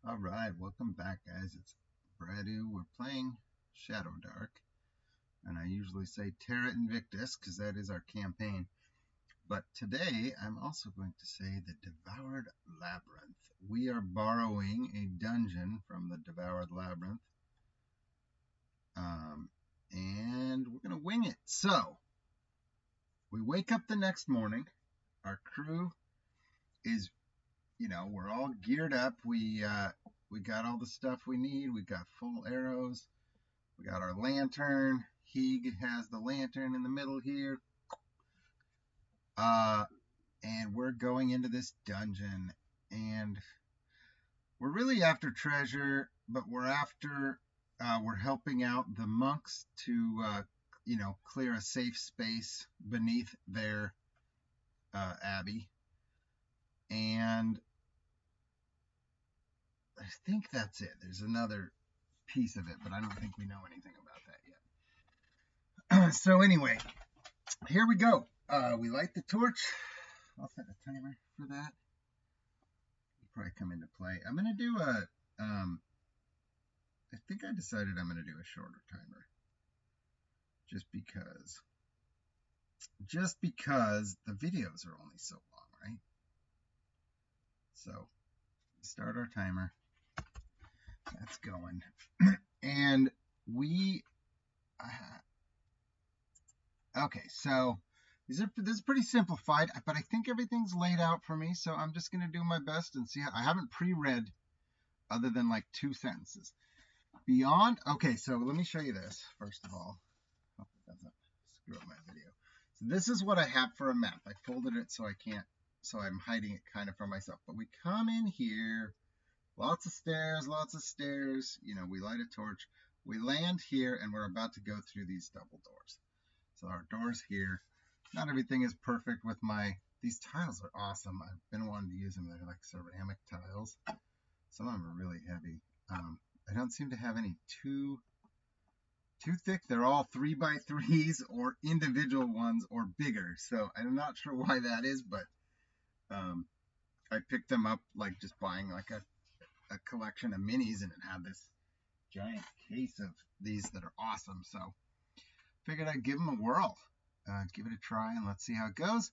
All right, welcome back, guys. It's Bradu. We're playing Shadowdark, and I usually say Terra Invictus because that is our campaign. But today, I'm also going to say the Devoured Labyrinth. We are borrowing a dungeon from the Devoured Labyrinth, and we're going to wing it. So, we wake up the next morning. Our crew is, we're all geared up. We got all the stuff we need. We got full arrows. We got our lantern. He has the lantern in the middle here. And we're going into this dungeon. And we're really after treasure, but we're helping out the monks to, clear a safe space beneath their abbey. And I think that's it. There's another piece of it, but I don't think we know anything about that yet. So anyway, here we go. We light the torch. I'll set a timer for that. It'll probably come into play. I'm going to do I think I decided I'm going to do a shorter timer. Just because the videos are only so long, right? So, start our timer. That's going. And okay, so this is pretty simplified, but I think everything's laid out for me, so I'm just going to do my best and see. I haven't pre-read other than like 2 sentences. Okay, so let me show you this, first of all. Hope it doesn't screw up my video. So this is what I have for a map. I folded it so I'm hiding it kind of from myself. But we come in here, lots of stairs. We light a torch. We land here, and we're about to go through these double doors. So our doors here. Not everything is perfect with these tiles are awesome. I've been wanting to use them. They're like ceramic tiles. Some of them are really heavy. I don't seem to have any too thick. They're all 3x3s or individual ones or bigger. So I'm not sure why that is, but I picked them up like just buying like a collection of minis, and it had this giant case of these that are awesome. So figured I'd give them a whirl, give it a try, and let's see how it goes.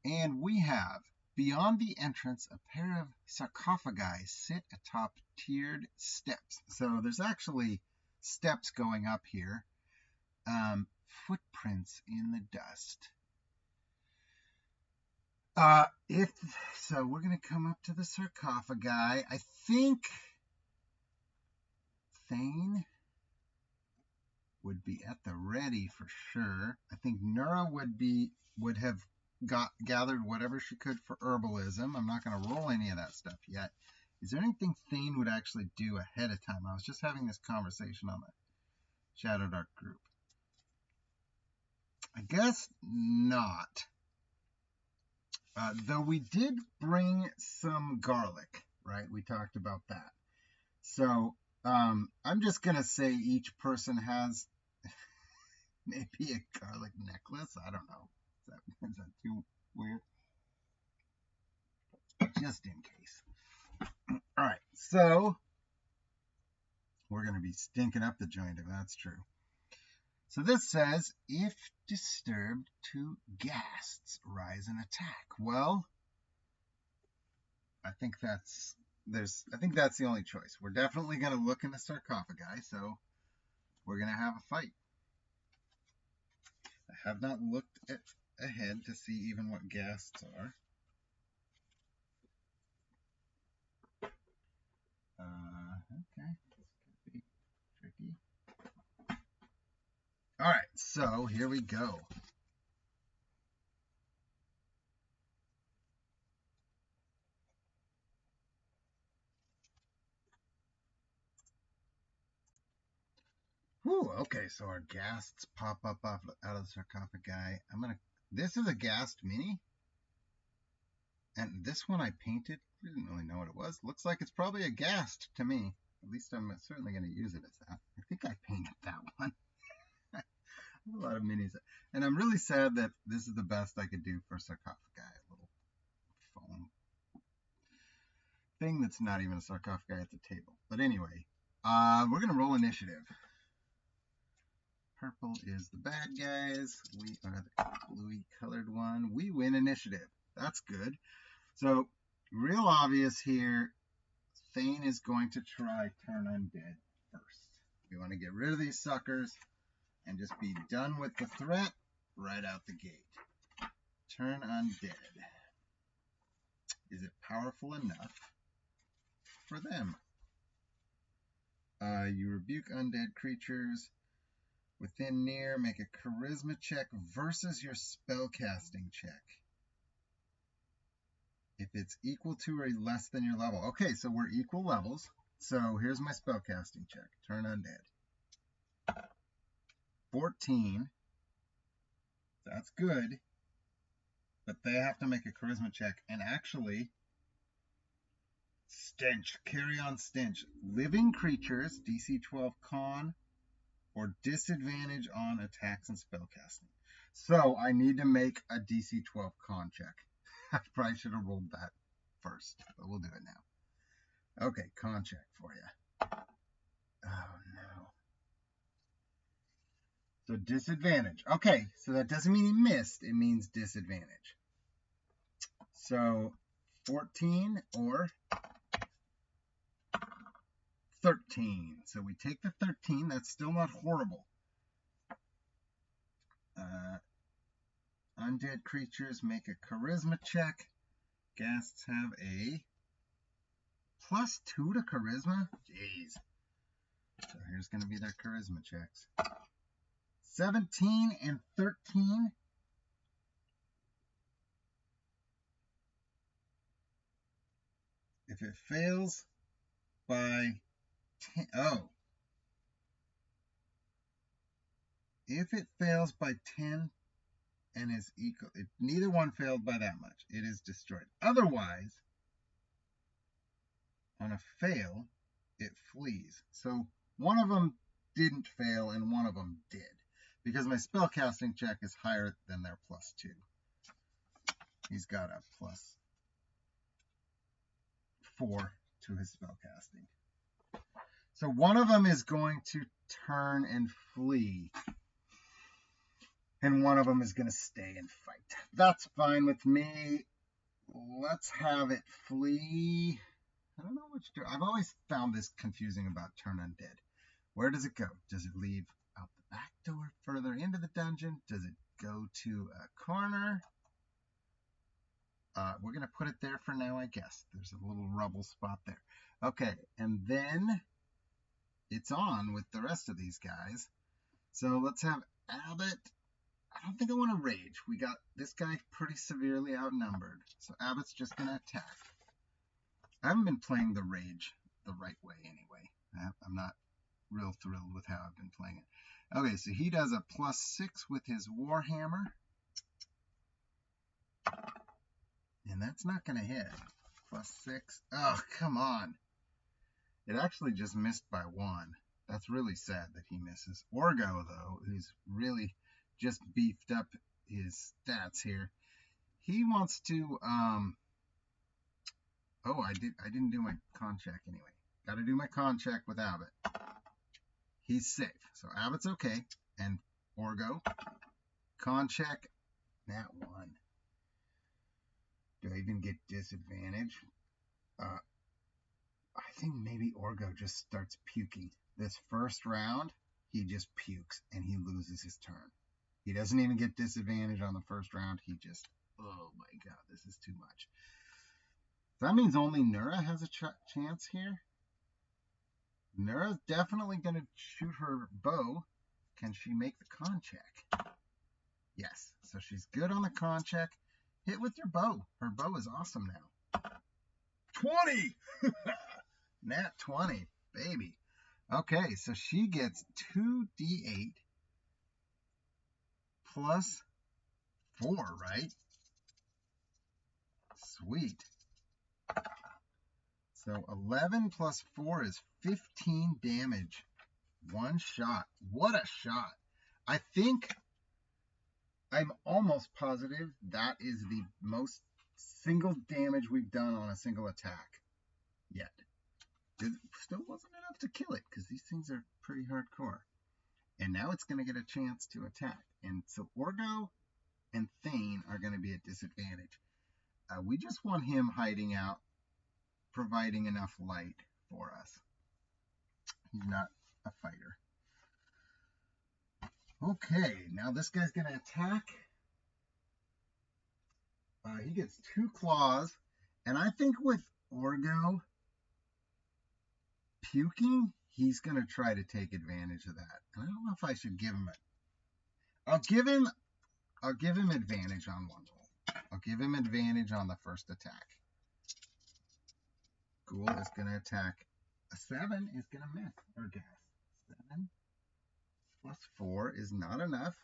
And we have, beyond the entrance, a pair of sarcophagi sit atop tiered steps. So there's actually steps going up here. Footprints in the dust. So we're going to come up to the sarcophagi. I think Thane would be at the ready for sure. I think Nura would have gathered whatever she could for herbalism. I'm not going to roll any of that stuff yet. Is there anything Thane would actually do ahead of time? I was just having this conversation on the Shadowdark group. I guess not. Though we did bring some garlic, right? We talked about that. So I'm just going to say each person has maybe a garlic necklace. I don't know. Is that too weird? Just in case. All right. So we're going to be stinking up the joint if that's true. So this says, if disturbed, 2 ghasts rise and attack. Well, I think that's the only choice. We're definitely going to look in the sarcophagi, so we're going to have a fight. I have not looked ahead to see even what ghasts are. Okay, this could be tricky. All right, so here we go. Whew, okay, so our ghasts pop up out of the sarcophagi. This is a ghast mini. And this one I painted. I didn't really know what it was. Looks like it's probably a ghast to me. At least I'm certainly going to use it as that. I think I painted that one. A lot of minis. And I'm really sad that this is the best I could do for sarcophagi. A little foam thing that's not even a sarcophagi at the table. But anyway, we're going to roll initiative. Purple is the bad guys. We are the bluey colored one. We win initiative. That's good. So, real obvious here, Thane is going to try turn undead first. We want to get rid of these suckers and just be done with the threat right out the gate. Turn undead. Is it powerful enough for them? You rebuke undead creatures within near. Make a charisma check versus your spellcasting check. If it's equal to or less than your level. Okay, so we're equal levels. So here's my spellcasting check. Turn undead. 14. That's good. But they have to make a charisma check. And actually, stench. Carry on stench. Living creatures, DC 12 con, or disadvantage on attacks and spellcasting. So I need to make a DC 12 con check. I probably should have rolled that first, but we'll do it now. Okay, con check for you. Oh, no. So disadvantage. Okay, so that doesn't mean he missed. It means disadvantage. So 14 or 13. So we take the 13. That's still not horrible. Undead creatures make a charisma check. Ghasts have a +2 to charisma. Jeez. So here's going to be their charisma checks. 17 and 13. If it fails by 10, if it fails by 10 and is equal, neither one failed by that much, it is destroyed. Otherwise, on a fail, it flees. So one of them didn't fail and one of them did, because my spellcasting check is higher than their +2. He's got a +4 to his spellcasting. So one of them is going to turn and flee, and one of them is going to stay and fight. That's fine with me. Let's have it flee. I don't know which door. I've always found this confusing about turn undead. Where does it go? Does it leave out the back door further into the dungeon? Does it go to a corner? We're going to put it there for now, I guess. There's a little rubble spot there. Okay, and then it's on with the rest of these guys. So let's have Abbott. I don't think I want to rage. We got this guy pretty severely outnumbered. So Abbott's just going to attack. I haven't been playing the rage the right way anyway. I'm not real thrilled with how I've been playing it. Okay, so he does a +6 with his Warhammer. And that's not going to hit. +6. Oh, come on. It actually just missed by 1. That's really sad that he misses. Orgo, though, who's really just beefed up his stats here, he wants to, oh, I didn't do my con check anyway. Got to do my con check with Abbott. He's safe. So Abbott's okay. And Orgo, con check, that 1. Do I even get disadvantage? I think maybe Orgo just starts puking. This first round, he just pukes and he loses his turn. He doesn't even get disadvantage on the first round. He just, oh my god, this is too much. That means only Nura has a chance here. Nura's definitely going to shoot her bow. Can she make the con check? Yes. So she's good on the con check. Hit with your bow. Her bow is awesome now. 20! Nat 20, baby. Okay, so she gets 2d8 plus 4, right? Sweet. So 11 plus 4 is 15 damage. One shot. What a shot. I think, I'm almost positive that is the most single damage we've done on a single attack. yet. It still wasn't enough to kill it, because these things are pretty hardcore. And now it's going to get a chance to attack. And so Orgo and Thane are going to be at disadvantage. We just want him hiding out, providing enough light for us. He's not a fighter. Okay, now this guy's going to attack. He gets 2 claws. And I think with Orgo puking, he's going to try to take advantage of that. And I don't know if I should give him it. I'll give him advantage on one roll. I'll give him advantage on the first attack. Ghoul is going to attack. A 7 is going to miss. Or gas. 7 plus 4 is not enough.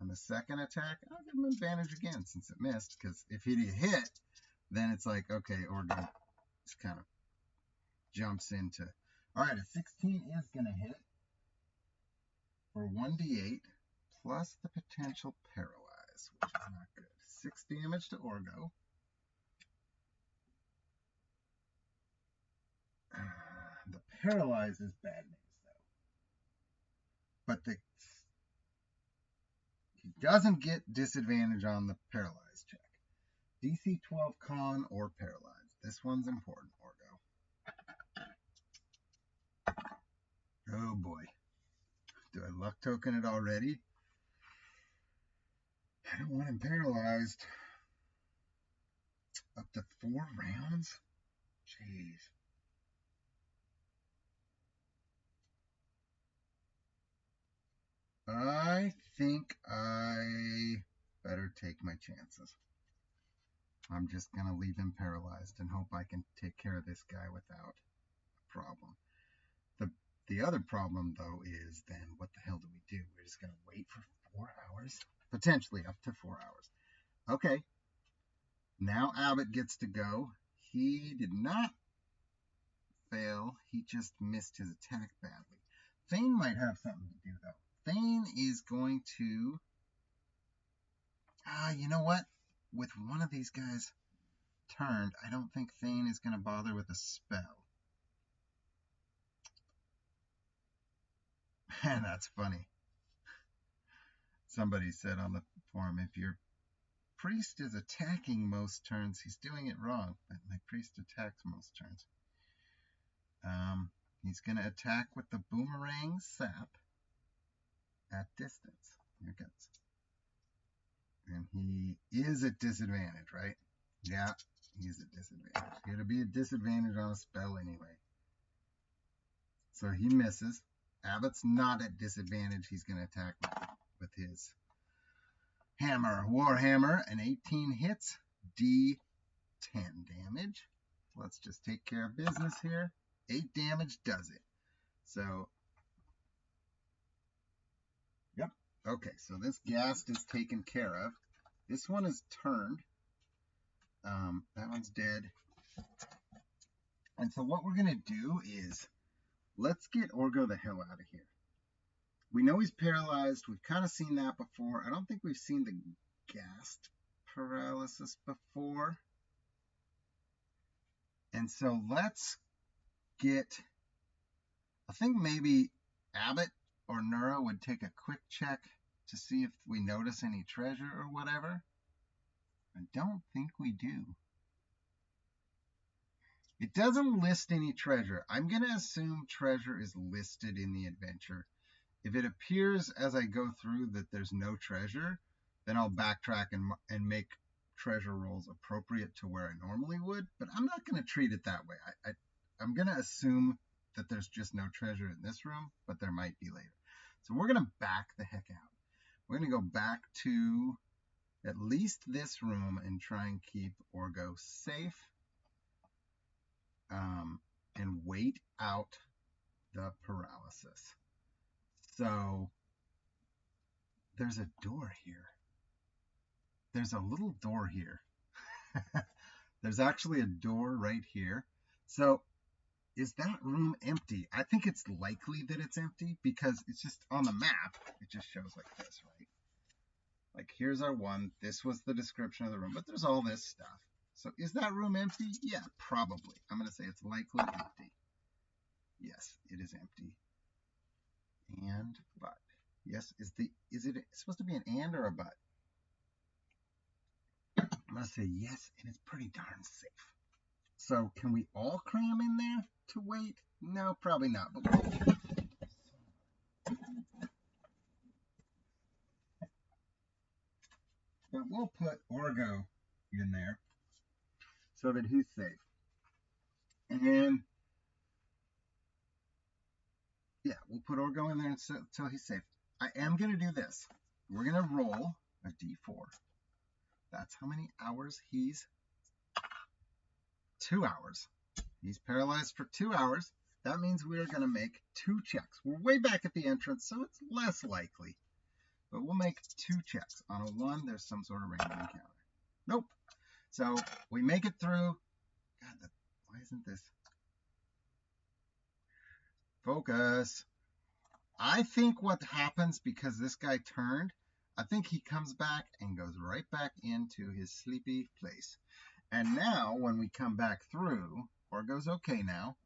On the second attack, I'll give him advantage again since it missed. Because if he hit, then it's like, okay, Orgo just kind of jumps into. All right, a 16 is going to hit for 1d8 plus the potential paralyze, which is not good. 6 damage to Orgo. The paralyze is bad news, though. But he doesn't get disadvantage on the paralyze check. DC 12 con or paralyze. This one's important, Orgo. Oh boy. Do I luck token it already? I don't want him paralyzed. Up to 4 rounds? Jeez. I think I better take my chances. I'm just going to leave him paralyzed and hope I can take care of this guy without a problem. The other problem, though, is then what the hell do we do? We're just going to wait for 4 hours? Potentially up to 4 hours. Okay. Now Abbott gets to go. He did not fail. He just missed his attack badly. Thane might have something to do, though. Thane is going to... you know what? With one of these guys turned, I don't think Thane is going to bother with a spell. Man, that's funny. Somebody said on the forum, if your priest is attacking most turns, he's doing it wrong. But my priest attacks most turns. He's going to attack with the boomerang sap at distance. Here it goes. And he is at disadvantage, right? Yeah, he's at disadvantage. He's going to be at disadvantage on a spell anyway. So he misses. Abbott's not at disadvantage. He's going to attack with his hammer, Warhammer. An 18 hits, D10 damage. Let's just take care of business here. 8 damage does it. So, yep. Okay, so this ghast is taken care of. This one is turned. That one's dead. And so what we're going to do is, let's get Orgo the hell out of here. We know he's paralyzed. We've kind of seen that before. I don't think we've seen the ghast paralysis before. And so let's get... I think maybe Abbott or Nura would take a quick check to see if we notice any treasure or whatever. I don't think we do. It doesn't list any treasure. I'm going to assume treasure is listed in the adventure. If it appears as I go through that there's no treasure, then I'll backtrack and make treasure rolls appropriate to where I normally would. But I'm not going to treat it that way. I'm going to assume that there's just no treasure in this room, but there might be later. So we're going to back the heck out. We're going to go back to at least this room and try and keep Orgo safe. And wait out the paralysis. So there's a door here. There's a little door here. There's actually a door right here. So is that room empty? I think it's likely that it's empty because it's just on the map. It just shows like this, right? Like here's our one. This was the description of the room, but there's all this stuff. So is that room empty? Yeah, probably. I'm going to say it's likely empty. Yes, it is empty. And but. Yes, is it supposed to be an and or a but? I'm going to say yes, and it's pretty darn safe. So can we all cram in there to wait? No, probably not. But we'll put Orgo in there so that he's safe. And yeah, we'll put Orgo in there until he's safe. I am going to do this. We're going to roll a d4. That's how many hours he's... 2 hours. He's paralyzed for 2 hours. That means we are going to make 2 checks. We're way back at the entrance, so it's less likely. But we'll make 2 checks. On a 1, there's some sort of random encounter. Nope. So we make it through. God, why isn't this? Focus. I think what happens, because this guy turned, I think he comes back and goes right back into his sleepy place. And now, when we come back through, Orgo's okay now.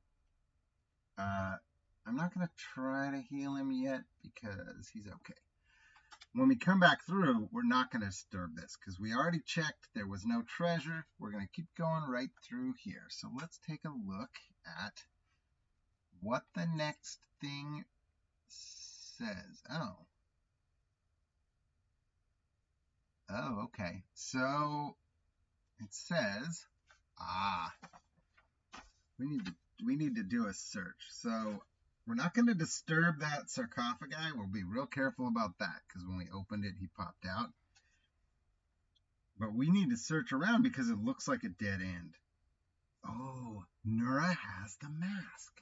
I'm not going to try to heal him yet because he's okay. When we come back through, we're not going to disturb this because we already checked. There was no treasure. We're going to keep going right through here. So let's take a look at what the next thing says. Oh, okay. So it says, we need to do a search. So we're not going to disturb that sarcophagi. We'll be real careful about that because when we opened it, he popped out. But we need to search around because it looks like a dead end. Oh, Nura has the mask.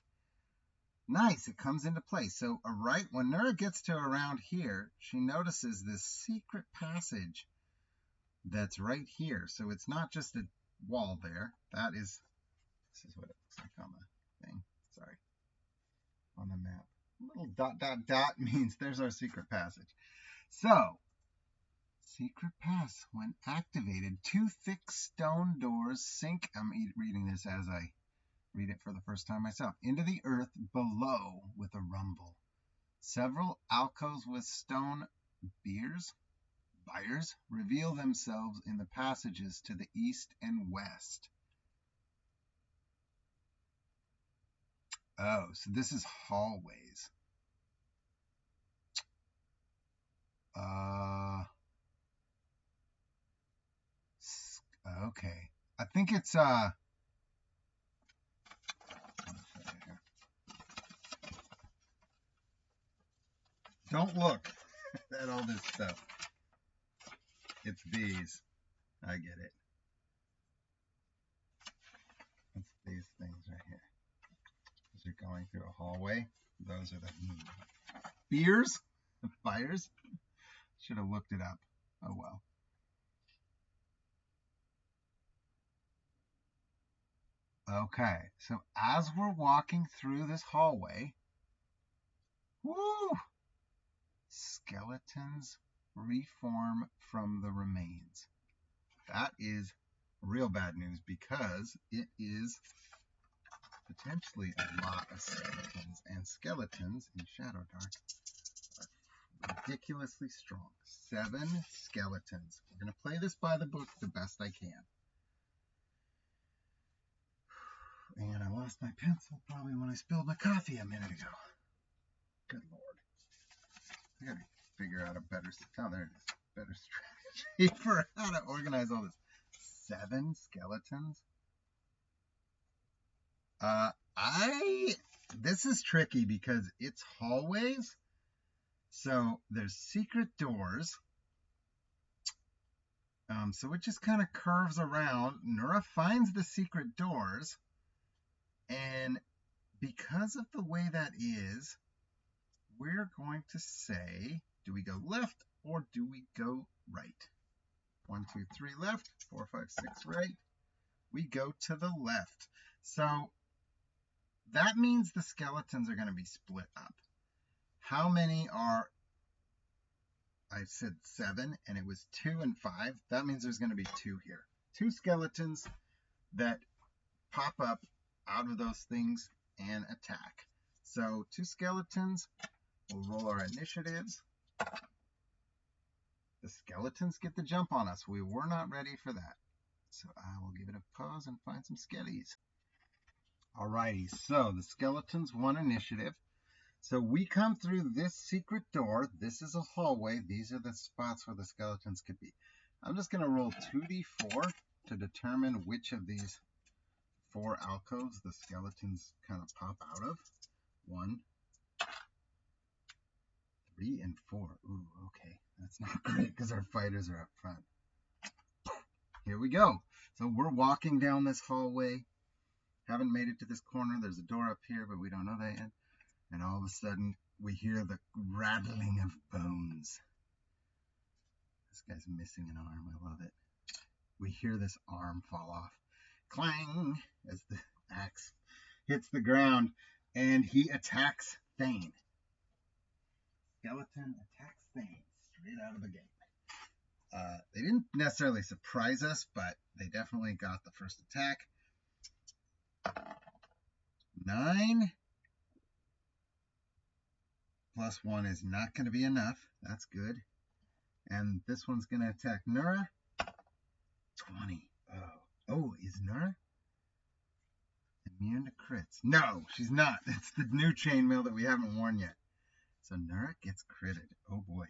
Nice, it comes into play. So right when Nura gets to around here, she notices this secret passage that's right here. So it's not just a wall there. This is what it looks like on the thing. Sorry. On the map. Little dot, dot, dot means there's our secret passage. So, secret pass. When activated, 2 thick stone doors sink. I'm reading this as I read it for the first time myself. Into the earth below with a rumble. Several alcoves with stone buyers reveal themselves in the passages to the east and west. Oh, so this is hallways. Okay. I think it's don't look at all this stuff. It's these. I get it. It's these things right here. As you're going through a hallway, those are the buyers. Should have looked it up. Oh well. Okay, so as we're walking through this hallway, skeletons reform from the remains. That is real bad news because it is potentially a lot of skeletons, and skeletons in Shadowdark are ridiculously strong. 7 skeletons. We're going to play this by the book the best I can. And I lost my pencil probably when I spilled my coffee a minute ago. Good Lord. I gotta figure out a better, better strategy for how to organize all this. 7 skeletons? This is tricky because it's hallways. So there's secret doors. So it just kind of curves around. Nura finds the secret doors. And because of the way that is, we're going to say, do we go left or do we go right? 1, 2, 3 left, 4, 5, 6 right. We go to the left. So that means the skeletons are going to be split up. How many are, I said 7 and it was 2 and 5. That means there's going to be 2 here. 2 skeletons. that pop up out of those things and attack. So 2 skeletons. We'll roll our initiatives. The skeletons get the jump on us. We were not ready for that. So I will give it a pause and find some skellies. Alrighty, so the skeletons won initiative. So we come through this secret door. This is a hallway. These are the spots where the skeletons could be. I'm just going to roll 2d4 to determine which of these 4 alcoves the skeletons kind of pop out of. 1, 3, and 4. Ooh, okay. That's not great because our fighters are up front. Here we go. So we're walking down this hallway. Haven't made it to this corner. There's a door up here, but we don't know that yet. And all of a sudden, we hear the rattling of bones. This guy's missing an arm. I love it. We hear this arm fall off. Clang! As the axe hits the ground. And he attacks Thane. Skeleton attacks Thane straight out of the gate. They didn't necessarily surprise us, but they definitely got the first attack. 9 plus 1 is not going to be enough. That's good. And this one's going to attack Nura. 20. Oh, is Nura immune to crits? No, she's not. It's the new chainmail that we haven't worn yet. So Nura gets critted. Oh boy.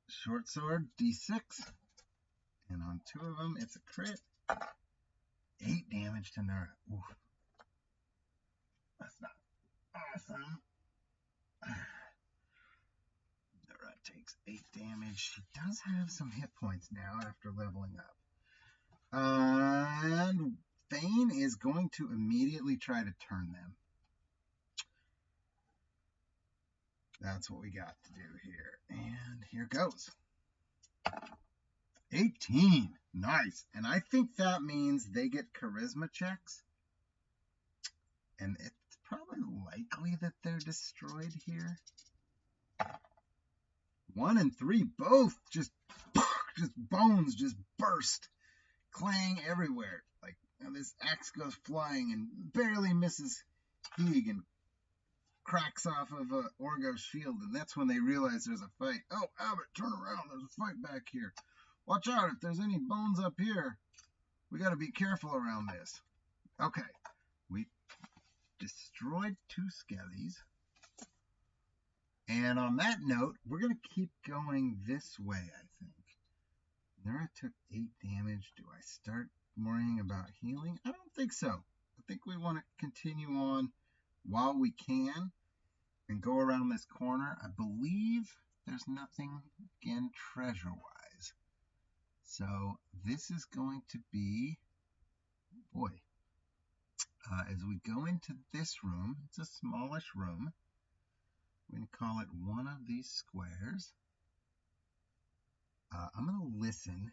Short sword, d6. And on 2 of them, it's a crit. 8 damage to Nura. Oof. That's not awesome. Nura takes 8 damage. She does have some hit points now after leveling up. And Thane is going to immediately try to turn them. That's what we got to do here. And here goes. 18. Nice. And I think that means they get charisma checks. And it's probably likely that they're destroyed here. 1 and 3 both just bones just burst. Clang everywhere. Like, you know, this axe goes flying and barely misses Heeg and cracks off of Orgo's shield. And that's when they realize there's a fight. Oh, Albert, turn around. There's a fight back here. Watch out. If there's any bones up here, we got to be careful around this. Okay. We destroyed 2 skellies. And on that note, we're going to keep going this way, I think. Nura took 8 damage. Do I start worrying about healing? I don't think so. I think we want to continue on while we can and go around this corner. I believe there's nothing, again, treasure-wise. So this is going to be, boy, as we go into this room, it's a smallish room. We're going to call it one of these squares. I'm going to listen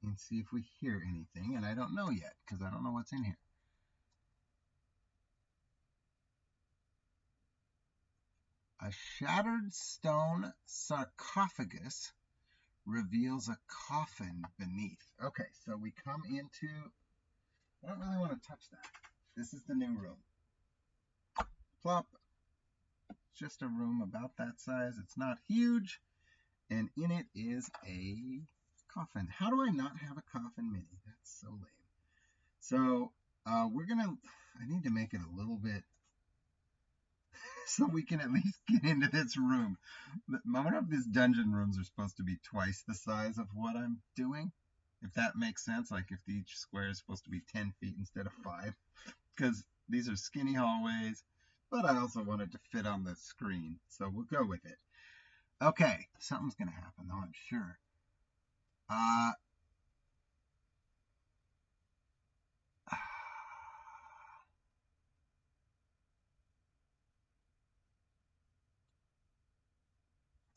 and see if we hear anything, and I don't know yet because I don't know what's in here. A shattered stone sarcophagus reveals a coffin beneath. Okay, so we come into, I don't really want to touch that. This is the new room. Plop. It's just a room about that size. It's not huge. And in it is a coffin. How do I not have a coffin mini? That's so lame. So we're going to, I need to make it a little bit so we can at least get into this room. I wonder if these dungeon rooms are supposed to be twice the size of what I'm doing. If that makes sense. Like if each square is supposed to be 10 feet instead of 5. Because these are skinny hallways. But I also want it to fit on the screen. So we'll go with it. Okay, something's going to happen, though, I'm sure.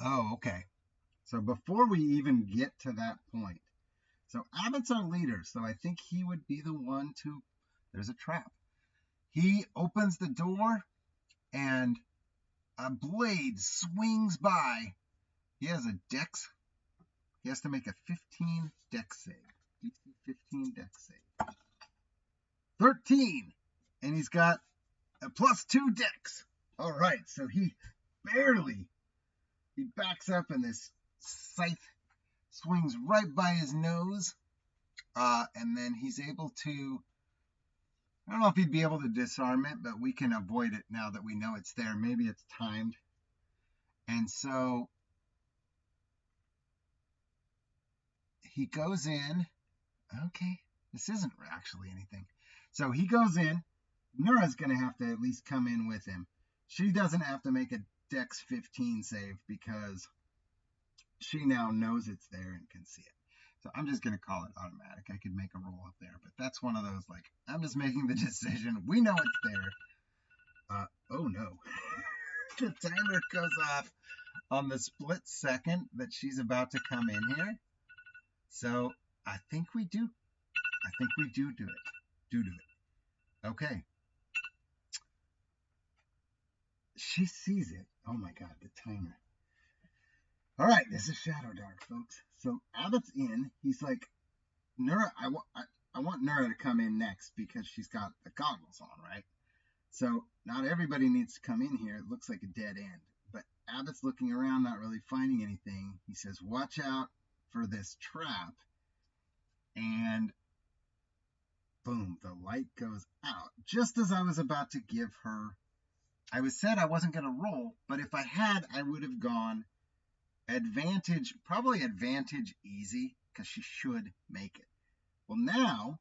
Oh, okay. So before we even get to that point, so Abbott's our leader, so I think he would be the one to, there's a trap. He opens the door, and a blade swings by. He has a dex. He has to make a 15 dex save. DC 15 dex save. 13! And he's got a +2 dex. All right, so he backs up and this scythe swings right by his nose. And then he's able to, I don't know if he'd be able to disarm it, but we can avoid it now that we know it's there. Maybe it's timed. And so he goes in. Okay, this isn't actually anything. So he goes in. Nura's going to have to at least come in with him. She doesn't have to make a dex 15 save because she now knows it's there and can see it. So I'm just going to call it automatic. I could make a roll up there, but that's one of those, like, I'm just making the decision. We know it's there. Oh no. The timer goes off on the split second that she's about to come in here. So I think we do. I think we do it. Do it. Okay. She sees it. Oh my God, the timer. All right, this is Shadowdark, folks. So Abbott's in. He's like, Nura, I want Nura to come in next because she's got the goggles on, right? So not everybody needs to come in here. It looks like a dead end. But Abbott's looking around, not really finding anything. He says, watch out for this trap. And boom, the light goes out. Just as I was about to give her, I said I wasn't going to roll, but if I had, I would have gone advantage, probably advantage easy, because she should make it. Well, now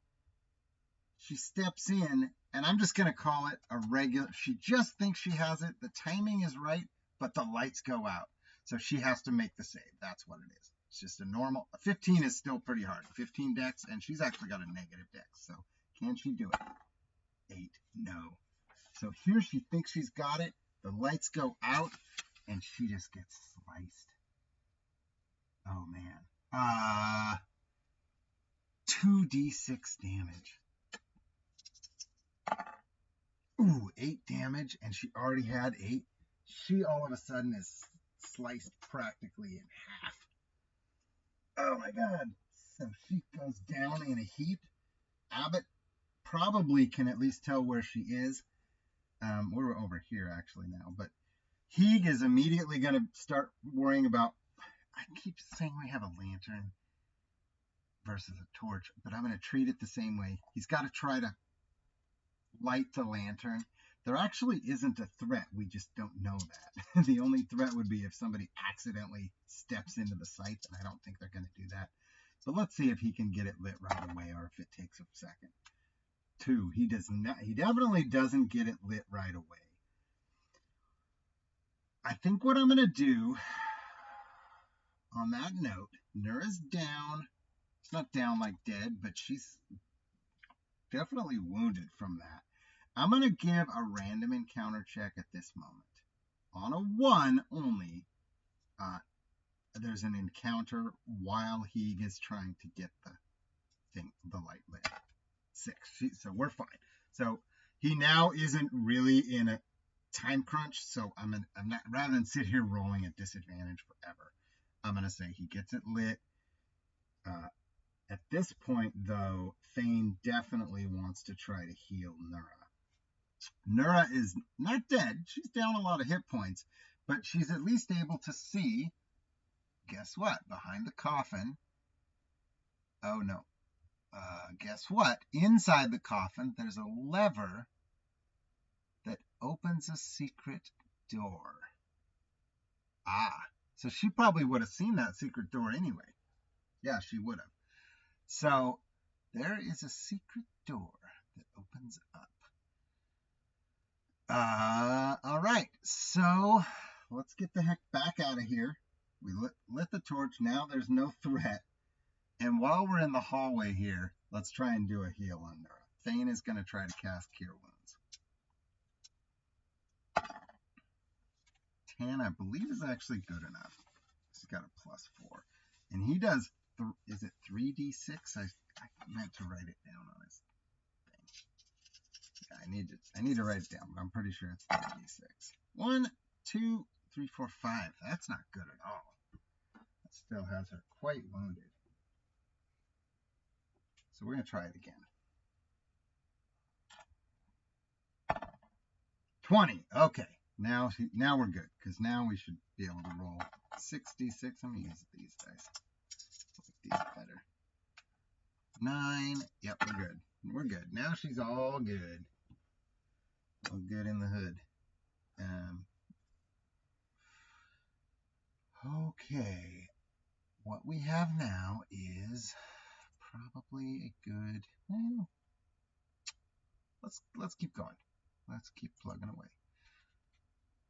she steps in, and I'm just going to call it a regular. She just thinks she has it. The timing is right, but the lights go out. So she has to make the save. That's what it is. It's just a normal. A 15 is still pretty hard. 15 dex, and she's actually got a negative dex. So can she do it? 8. No. So here she thinks she's got it. The lights go out, and she just gets sliced. Oh, man. 2d6 damage. Ooh, 8 damage, and she already had 8. She all of a sudden is sliced practically in half. Oh, my God. So she goes down in a heap. Abbott probably can at least tell where she is. We're over here, actually, now. But Heeg is immediately going to start worrying about... I keep saying we have a lantern versus a torch, but I'm going to treat it the same way. He's got to try to light the lantern. There actually isn't a threat. We just don't know that. The only threat would be if somebody accidentally steps into the site, and I don't think they're going to do that. So let's see if he can get it lit right away or if it takes a second. 2. He does not. He definitely doesn't get it lit right away. I think what I'm going to do on that note, Nura's down. It's not down like dead, but she's definitely wounded from that. I'm going to give a random encounter check at this moment. On a 1 only, there's an encounter while he is trying to get the light lit. 6. So we're fine. So he now isn't really in a time crunch. So I'm not, rather than sit here rolling at disadvantage forever, I'm going to say he gets it lit. At this point, though, Thane definitely wants to try to heal Nura. Nura is not dead. She's down a lot of hit points, but she's at least able to see, guess what, behind the coffin. Oh, no. Guess what? Inside the coffin, there's a lever that opens a secret door. So she probably would have seen that secret door anyway. Yeah, she would have. So there is a secret door that opens up. All right. So let's get the heck back out of here. We lit the torch. Now there's no threat. And while we're in the hallway here, let's try and do a heal on Nura. Thane is going to try to cast Cure Wounds. 10, I believe, is actually good enough. He's got a +4. And he does, is it 3d6? I meant to write it down on his thing. Yeah, I need to write it down, but I'm pretty sure it's 3d6. 1, 2, 3, 4, 5. That's not good at all. That still has her quite wounded. So we're going to try it again. 20. Okay. Now we're good, because now we should be able to roll 66. I'm going to use these dice. Like these better. 9. Yep, we're good. We're good. Now she's all good. All good in the hood. Okay. What we have now is probably a good. Well, let's keep going. Let's keep plugging away.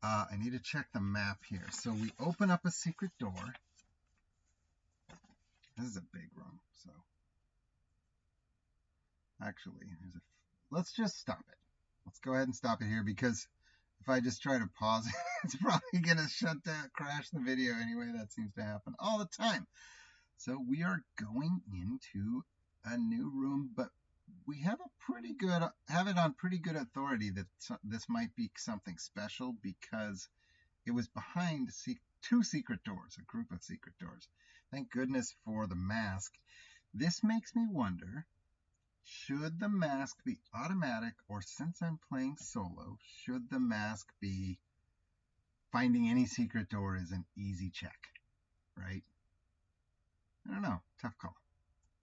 I need to check the map here. So we open up a secret door. This is a big room, so actually, let's just stop it. Let's go ahead and stop it here, because if I just try to pause it, it's probably gonna shut down, crash the video anyway. That seems to happen all the time. So we are going into a new room, but we have it on pretty good authority that this might be something special, because it was behind two secret doors, a group of secret doors. Thank goodness for the mask. This makes me wonder, should the mask be automatic, or since I'm playing solo, should the mask be finding any secret door is an easy check, right? I don't know. Tough call.